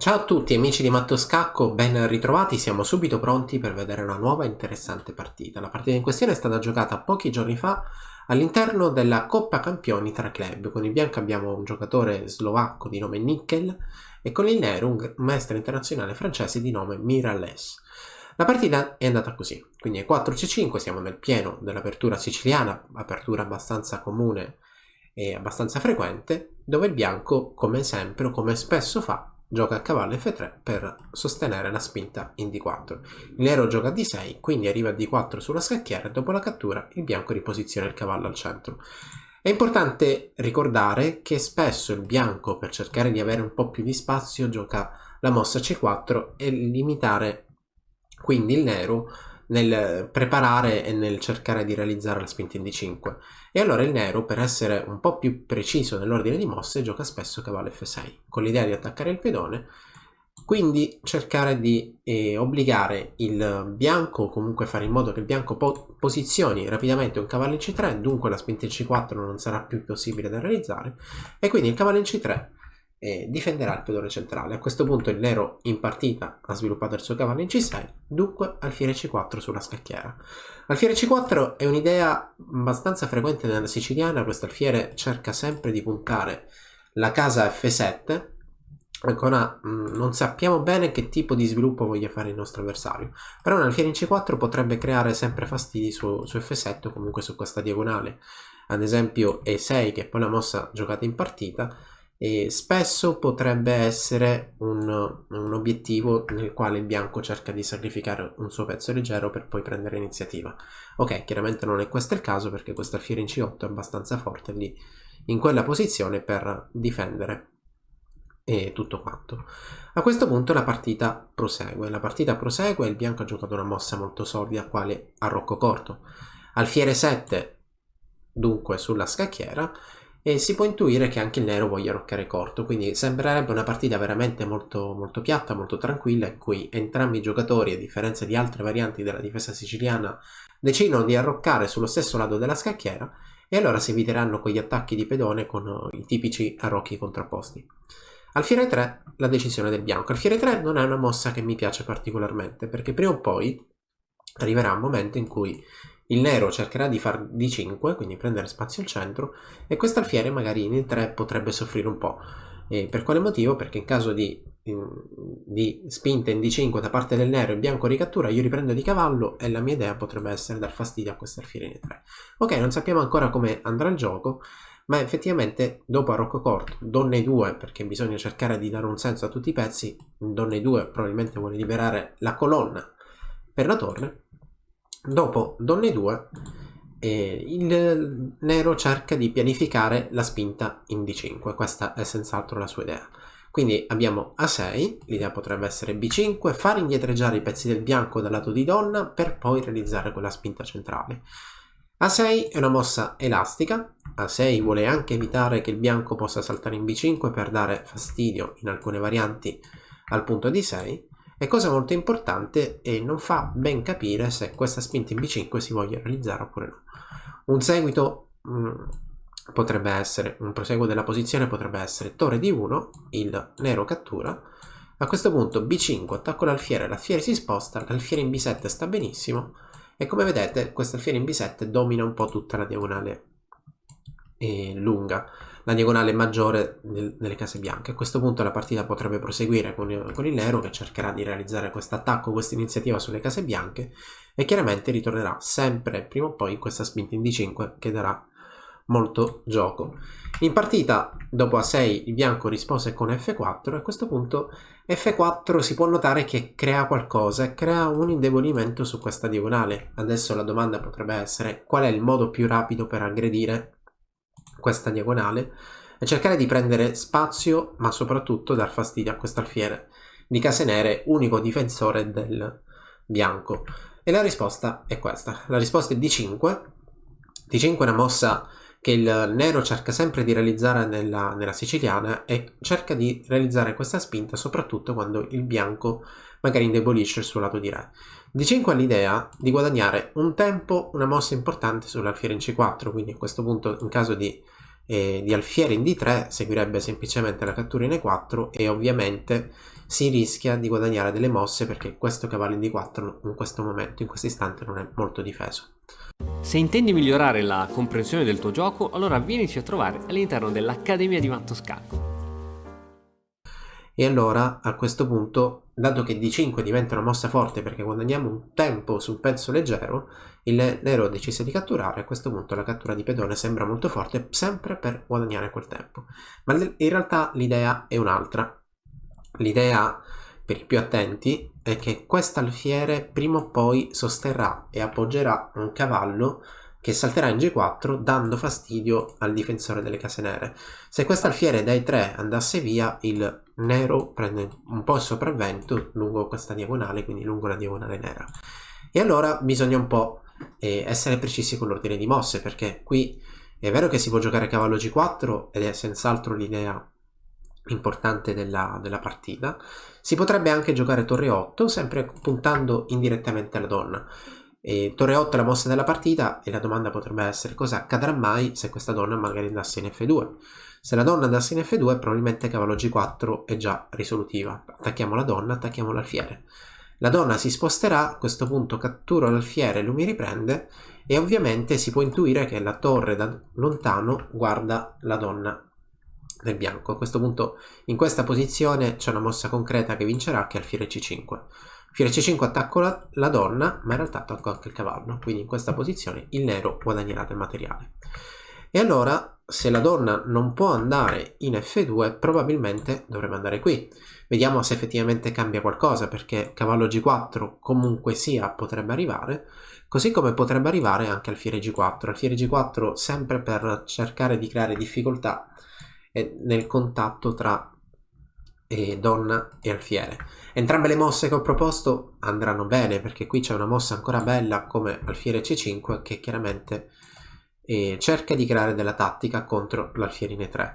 Ciao a tutti amici di Matto Scacco, ben ritrovati, siamo subito pronti per vedere una nuova e interessante partita. La partita in questione è stata giocata pochi giorni fa all'interno della Coppa Campioni tra club. Con il bianco abbiamo un giocatore slovacco di nome Nickel e con il nero un maestro internazionale francese di nome Miralles. La partita è andata così, quindi è 4-5, siamo nel pieno dell'apertura siciliana, apertura abbastanza comune e abbastanza frequente, dove il bianco, come sempre o come spesso fa, gioca a cavallo F3 per sostenere la spinta in D4. Il nero gioca a D6, quindi arriva a D4 sulla scacchiera e dopo la cattura il bianco riposiziona il cavallo al centro. È importante ricordare che spesso il bianco, per cercare di avere un po' più di spazio, gioca la mossa C4 e limitare quindi il nero nel preparare e nel cercare di realizzare la spinta in D5. E allora il nero, per essere un po' più preciso nell'ordine di mosse, gioca spesso cavallo F6 con l'idea di attaccare il pedone, quindi cercare di obbligare il bianco, o comunque fare in modo che il bianco posizioni rapidamente un cavallo in C3, dunque la spinta in C4 non sarà più possibile da realizzare e quindi il cavallo in C3 difenderà il pedone centrale. A questo punto il nero in partita ha sviluppato il suo cavallo in C6, dunque alfiere C4 sulla scacchiera. Alfiere C4 è un'idea abbastanza frequente nella siciliana. Questo alfiere cerca sempre di puntare la casa F7. Ancora non sappiamo bene che tipo di sviluppo voglia fare il nostro avversario, però un alfiere in C4 potrebbe creare sempre fastidi su F7 o comunque su questa diagonale, ad esempio E6, che è poi la mossa giocata in partita, e spesso potrebbe essere un obiettivo nel quale il bianco cerca di sacrificare un suo pezzo leggero per poi prendere iniziativa. Ok, chiaramente non è questo il caso, perché questo alfiere in C8 è abbastanza forte lì in quella posizione per difendere e tutto quanto. A questo punto la partita prosegue e il bianco ha giocato una mossa molto solida quale arrocco corto. Alfiere 7 dunque sulla scacchiera, e si può intuire che anche il nero voglia roccare corto, quindi sembrerebbe una partita veramente molto, molto piatta, molto tranquilla, in cui entrambi i giocatori, a differenza di altre varianti della difesa siciliana, decidono di arroccare sullo stesso lato della scacchiera e allora si eviteranno quegli attacchi di pedone con i tipici arrocchi contrapposti. Alfiere 3, la decisione del bianco. Alfiere 3 non è una mossa che mi piace particolarmente, perché prima o poi arriverà un momento in cui il nero cercherà di far D5, quindi prendere spazio al centro, e questo alfiere magari in E3 potrebbe soffrire un po'. E per quale motivo? Perché in caso di spinta in D5 da parte del nero e il bianco ricattura, io riprendo di cavallo e la mia idea potrebbe essere dar fastidio a questo alfiere in E3. Ok, non sappiamo ancora come andrà il gioco, ma effettivamente dopo arrocco corto, donna E2, perché bisogna cercare di dare un senso a tutti i pezzi, donna E2 probabilmente vuole liberare la colonna per la torre. Dopo donna E2 il nero cerca di pianificare la spinta in D5, questa è senz'altro la sua idea. Quindi abbiamo A6, l'idea potrebbe essere B5, far indietreggiare i pezzi del bianco dal lato di donna per poi realizzare quella spinta centrale. A6 è una mossa elastica, A6 vuole anche evitare che il bianco possa saltare in B5 per dare fastidio in alcune varianti al punto D6, e cosa molto importante, e non fa ben capire se questa spinta in B5 si voglia realizzare oppure no. Un seguito potrebbe essere, un proseguo della posizione potrebbe essere torre D1, il nero cattura, a questo punto B5, attacco l'alfiere si sposta, l'alfiere in B7 sta benissimo, e come vedete questo alfiere in B7 domina un po' tutta la diagonale lunga, la diagonale maggiore delle case bianche. A questo punto la partita potrebbe proseguire con il nero, che cercherà di realizzare questo attacco, questa iniziativa sulle case bianche, e chiaramente ritornerà sempre prima o poi in questa spinta in D5 che darà molto gioco. In partita dopo A6 il bianco rispose con F4, e a questo punto F4 si può notare che crea qualcosa, crea un indebolimento su questa diagonale. Adesso la domanda potrebbe essere: qual è il modo più rapido per aggredire questa diagonale e cercare di prendere spazio, ma soprattutto dar fastidio a questo alfiere di case nere, unico difensore del bianco? E la risposta è questa. La risposta è D5. D5 è una mossa che il nero cerca sempre di realizzare nella siciliana, e cerca di realizzare questa spinta soprattutto quando il bianco magari indebolisce il suo lato di re. D5 ha l'idea di guadagnare un tempo, una mossa importante sull'alfiere in C4, quindi a questo punto in caso di alfiere in D3 seguirebbe semplicemente la cattura in E4, e ovviamente si rischia di guadagnare delle mosse perché questo cavallo in D4 in questo momento, in questo istante, non è molto difeso. Se intendi migliorare la comprensione del tuo gioco, allora vienici a trovare all'interno dell'Accademia di Matto Scacco. E allora a questo punto, dato che D5 diventa una mossa forte perché guadagniamo un tempo sul pezzo leggero, il nero decise di catturare. A questo punto la cattura di pedone sembra molto forte, sempre per guadagnare quel tempo. Ma in realtà l'idea è un'altra. L'idea, per i più attenti, è che quest'alfiere prima o poi sosterrà e appoggerà un cavallo che salterà in G4 dando fastidio al difensore delle case nere. Se quest'alfiere dai 3 andasse via, il nero prende un po' il sopravvento lungo questa diagonale, quindi lungo la diagonale nera. E allora bisogna un po' essere precisi con l'ordine di mosse, perché qui è vero che si può giocare cavallo G4 ed è senz'altro l'idea importante della partita. Si potrebbe anche giocare torre 8, sempre puntando indirettamente alla donna. Torre 8 è la mossa della partita e la domanda potrebbe essere cosa accadrà mai se questa donna magari andasse in F2. Se la donna andasse in F2 probabilmente cavallo G4 è già risolutiva. Attacchiamo la donna, attacchiamo l'alfiere. La donna si sposterà, a questo punto catturo l'alfiere, lui mi riprende e ovviamente si può intuire che la torre da lontano guarda la donna del bianco. A questo punto in questa posizione c'è una mossa concreta che vincerà, che è alfiere C5. Alfiere C5 attacco la donna, ma in realtà attacco anche il cavallo, quindi in questa posizione il nero guadagnerà del materiale. E allora, se la donna non può andare in F2, probabilmente dovrebbe andare qui. Vediamo se effettivamente cambia qualcosa, perché cavallo G4 comunque sia potrebbe arrivare, così come potrebbe arrivare anche alfiere G4. Alfiere G4 sempre per cercare di creare difficoltà nel contatto tra donna e alfiere. Entrambe le mosse che ho proposto andranno bene, perché qui c'è una mossa ancora bella come alfiere C5 che chiaramente cerca di creare della tattica contro l'alfiere in E3.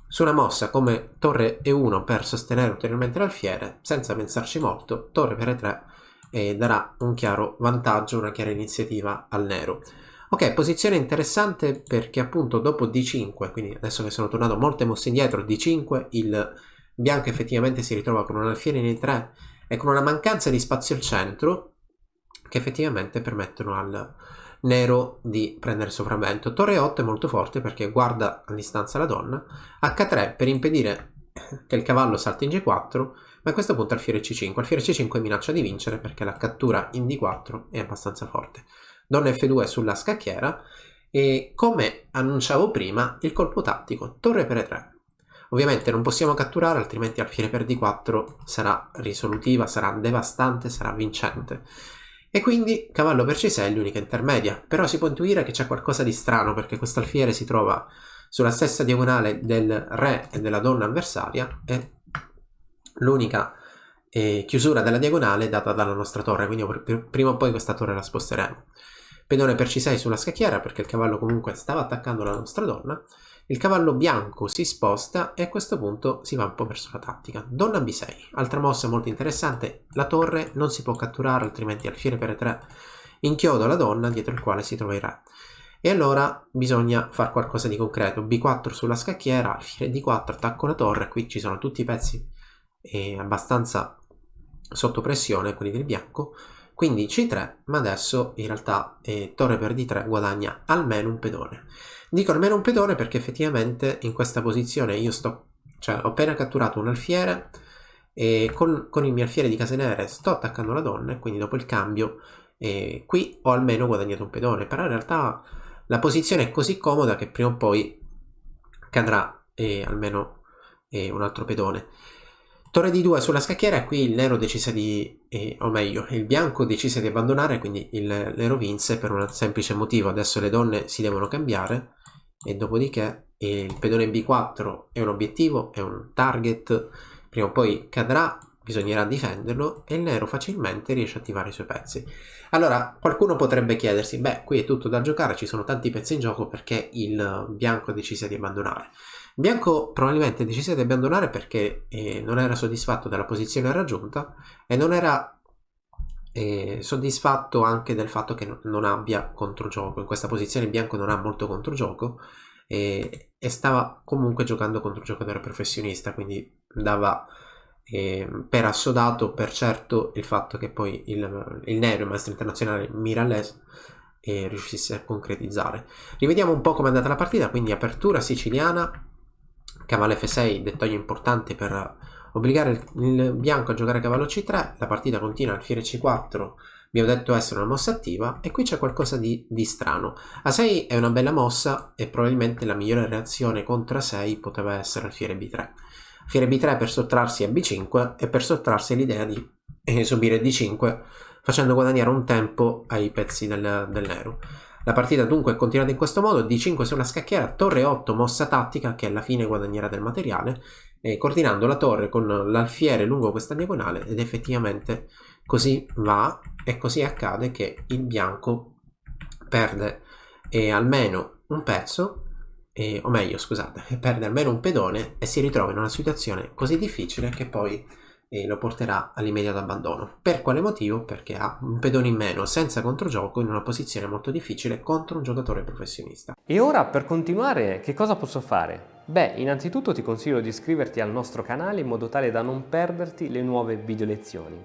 Su una mossa come torre E1 per sostenere ulteriormente l'alfiere, senza pensarci molto, torre per E3 darà un chiaro vantaggio, una chiara iniziativa al nero. Ok, posizione interessante perché appunto dopo D5, quindi adesso che sono tornato molte mosse indietro, D5 il bianco effettivamente si ritrova con un alfiere in E3 e con una mancanza di spazio al centro che effettivamente permettono al nero di prendere sopravvento. Torre 8 è molto forte perché guarda a distanza la donna, H3 per impedire che il cavallo salti in G4, ma a questo punto alfiere C5. Alfiere C5 minaccia di vincere perché la cattura in D4 è abbastanza forte. Donna F2 sulla scacchiera e, come annunciavo prima, il colpo tattico torre per E3. Ovviamente non possiamo catturare, altrimenti alfiere per D4 sarà risolutiva, sarà devastante, sarà vincente. E quindi cavallo per C6 è l'unica intermedia, però si può intuire che c'è qualcosa di strano perché questo alfiere si trova sulla stessa diagonale del re e della donna avversaria e l'unica chiusura della diagonale è data dalla nostra torre, quindi prima o poi questa torre la sposteremo. Pedone per C6 sulla scacchiera perché il cavallo comunque stava attaccando la nostra donna. Il cavallo bianco si sposta e a questo punto si va un po' verso la tattica. Donna B6, altra mossa molto interessante, la torre non si può catturare altrimenti alfiere per E3 inchiodo la donna dietro il quale si trova il re. E allora bisogna fare qualcosa di concreto. B4 sulla scacchiera, alfiere D4, attacco la torre, qui ci sono tutti i pezzi abbastanza sotto pressione, quelli del bianco, quindi C3, ma adesso in realtà torre per D3 guadagna almeno un pedone. Dico almeno un pedone perché effettivamente in questa posizione io ho appena catturato un alfiere e con il mio alfiere di case nere sto attaccando la donna e quindi dopo il cambio qui ho almeno guadagnato un pedone, però in realtà la posizione è così comoda che prima o poi cadrà almeno un altro pedone. Torre D2 sulla scacchiera e qui il nero decise o meglio, il bianco decise di abbandonare, quindi il nero vinse per un semplice motivo. Adesso le donne si devono cambiare e dopodiché il pedone B4 è un obiettivo, è un target, prima o poi cadrà, bisognerà difenderlo e il nero facilmente riesce a attivare i suoi pezzi. Allora qualcuno potrebbe chiedersi, beh, qui è tutto da giocare, ci sono tanti pezzi in gioco, perché il bianco decise di abbandonare? Bianco probabilmente decise di abbandonare perché non era soddisfatto della posizione raggiunta e non era soddisfatto anche del fatto che non abbia controgioco. In questa posizione il bianco non ha molto controgioco e stava comunque giocando contro un giocatore professionista, quindi dava per assodato per certo il fatto che poi il nero, il maestro internazionale Miralles, riuscisse a concretizzare. Rivediamo un po' come è andata la partita, quindi apertura siciliana, cavallo F6, dettaglio importante per obbligare il bianco a giocare cavallo C3, la partita continua, alfiere C4, abbiamo detto essere una mossa attiva, e qui c'è qualcosa di strano. A6 è una bella mossa e probabilmente la migliore reazione contro A6 poteva essere alfiere B3. Alfiere B3 per sottrarsi a B5 e per sottrarsi all'idea di subire D5, facendo guadagnare un tempo ai pezzi del nero. La partita dunque è continuata in questo modo: D5 sulla scacchiera, torre 8, mossa tattica che alla fine guadagnerà del materiale, coordinando la torre con l'alfiere lungo questa diagonale, ed effettivamente così va, e così accade che il bianco perde almeno un pezzo, o meglio scusate, perde almeno un pedone e si ritrova in una situazione così difficile che poi lo porterà all'immediato abbandono. Per quale motivo? Perché ha un pedone in meno, senza controgioco, in una posizione molto difficile contro un giocatore professionista. E ora, per continuare, che cosa posso fare? Beh, innanzitutto ti consiglio di iscriverti al nostro canale in modo tale da non perderti le nuove video lezioni.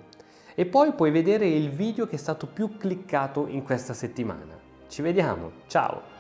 E poi puoi vedere il video che è stato più cliccato in questa settimana. Ci vediamo, ciao!